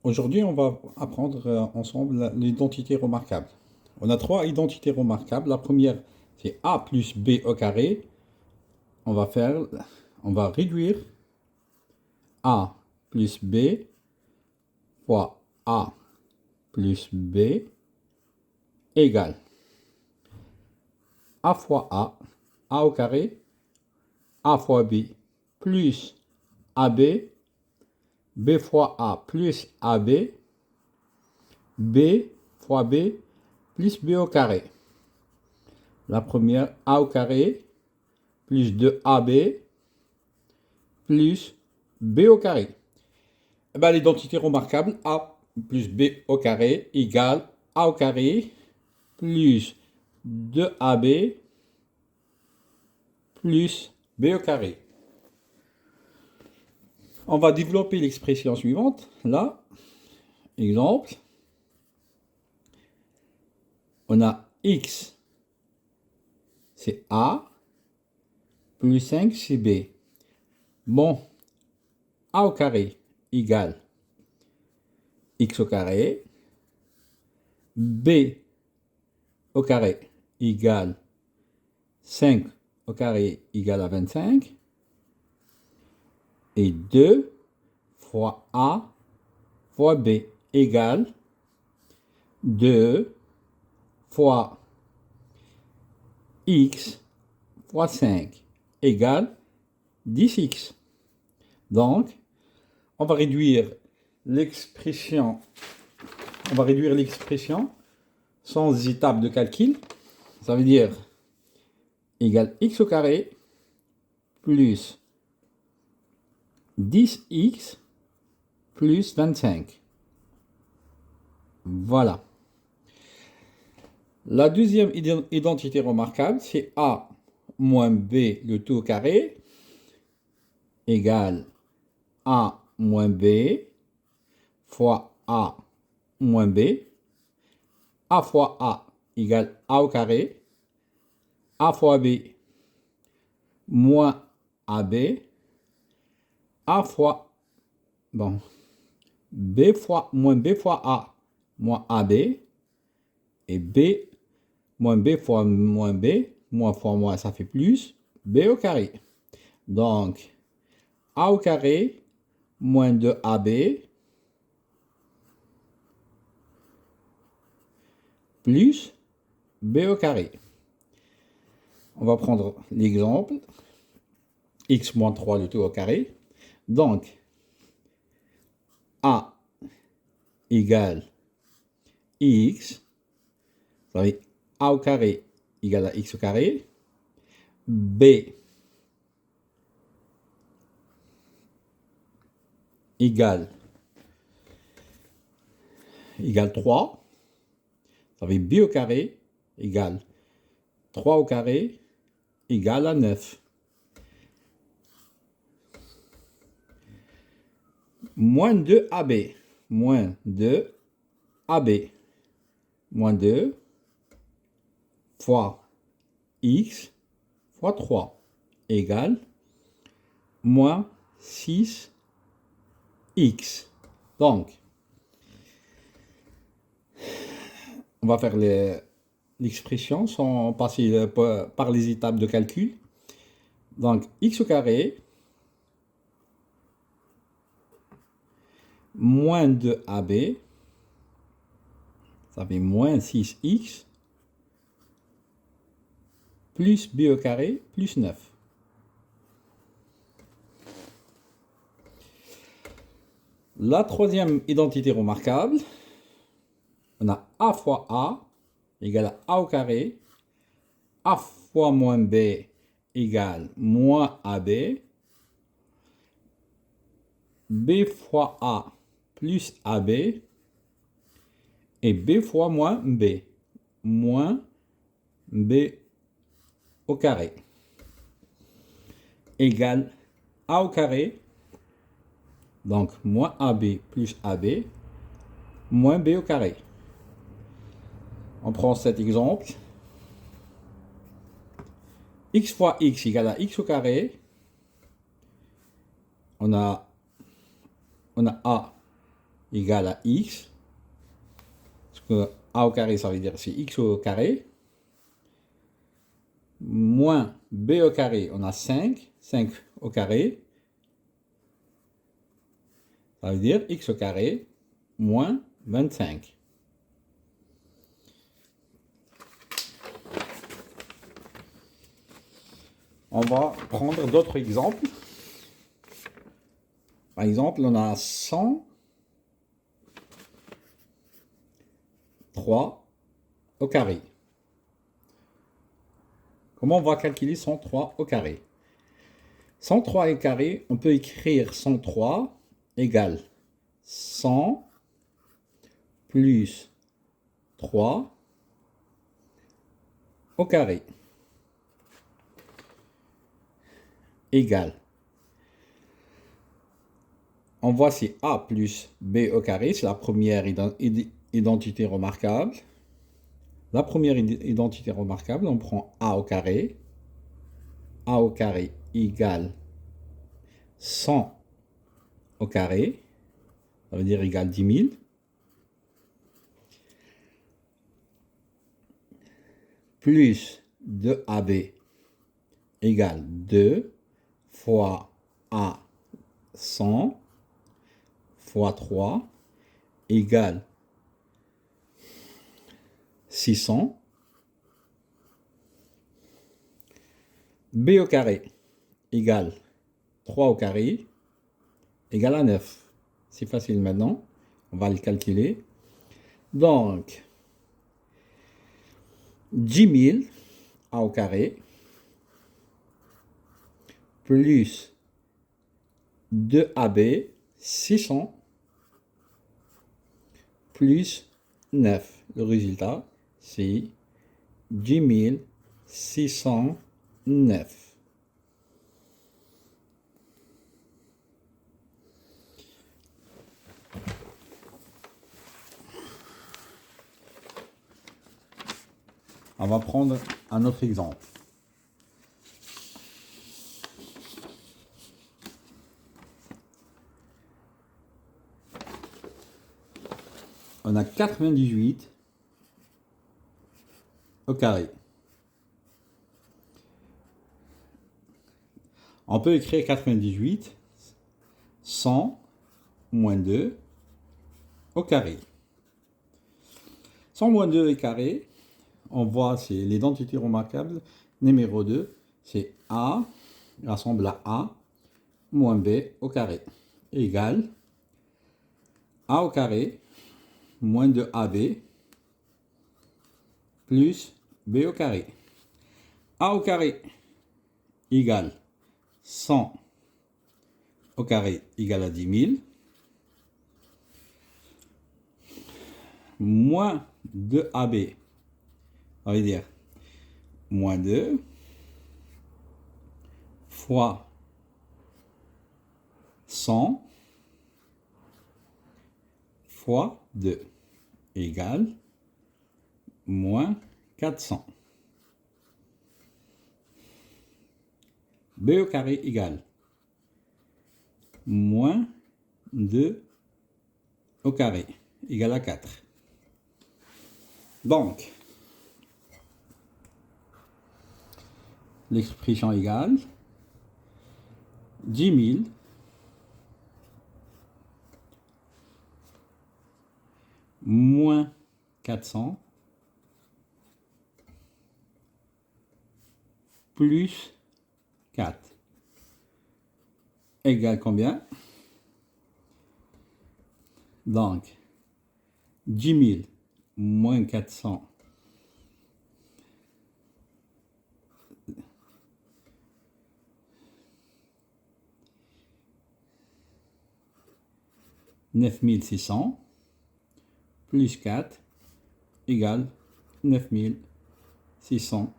Aujourd'hui, on va apprendre ensemble l'identité remarquable. On a trois identités remarquables. La première, c'est a plus b au carré. On va faire, on va réduire a plus b fois a plus b égale a fois a au carré, a fois b plus ab, b fois a plus ab, b fois b plus b au carré. La première, a au carré plus 2ab plus b au carré. Eh ben, l'identité remarquable, a plus b au carré égale a au carré plus 2ab plus b au carré. On va développer l'expression suivante. Là, exemple, on a x, c'est a, plus 5, c'est b. Bon, a au carré égale x au carré, b au carré égale 5 au carré égale à 25, et 2 fois a fois b égale 2 fois x fois 5 égale 10x. Donc, on va réduire l'expression sans étape de calcul. Ça veut dire égale x au carré plus 10x plus 25. Voilà. La deuxième identité remarquable, c'est a moins b le tout au carré égale a moins b fois a moins b. A fois a égale a au carré. A fois b moins ab. A fois, bon, b fois, moins b fois a moins ab. Et b moins b fois moins, ça fait plus b au carré. Donc, a au carré moins 2ab plus b au carré. On va prendre l'exemple x moins 3 le tout au carré. Donc, a égale x, ça veut dire a au carré égale à x au carré, b égale 3, ça veut dire b au carré égale 3 au carré égale à 9. Moins 2ab, moins 2ab, moins 2 fois x fois 3 égale moins 6x. Donc, on va faire l'expression sans passer par les étapes de calcul. Donc, x au carré moins 2ab, ça fait moins 6x, plus b au carré, plus 9. La troisième identité remarquable, on a a fois a égale à a au carré, a fois moins b égale moins ab, b fois a plus ab, et b fois moins b au carré, égale a au carré, donc moins ab plus ab, moins b au carré. On prend cet exemple. X fois x égale à x au carré. On a a égale à x. Parce que a au carré, ça veut dire c'est x au carré. Moins b au carré, on a 5. 5 au carré. Ça veut dire x au carré moins 25. On va prendre d'autres exemples. Par exemple, on a 103 au carré. Comment on va calculer 103 au carré? 103 au carré, on peut écrire 103 égale 100 plus 3 au carré égale. On voit si A plus B au carré, c'est la première identité remarquable. La première identité remarquable, on prend A au carré. A au carré égale 100 au carré. Ça veut dire égale 10 000. Plus 2AB égale 2 fois A 100 fois 3 égale 600. B au carré égale 3 au carré égale à 9. C'est facile maintenant. On va le calculer. Donc, 10 000 A au carré plus 2AB, 600 plus 9. Le résultat, c'est 10 609. On va prendre un autre exemple. On a 98 au carré. On peut écrire 98, 100 moins 2 au carré. 100 moins 2 au carré, on voit c'est l'identité remarquable numéro 2, c'est A rassemble à A moins B au carré égale A au carré moins 2AB plus B au carré. A au carré égale 100 au carré égale à 10 000 moins 2AB, ça veut dire moins 2 fois 100 fois 2 égale moins 400. B au carré égale moins 2 au carré égale à 4. Donc, l'expression égale 10 000 moins 400 plus 4 égale combien? Donc, 10 000 moins 400 9 600 plus 4 égale 9 609.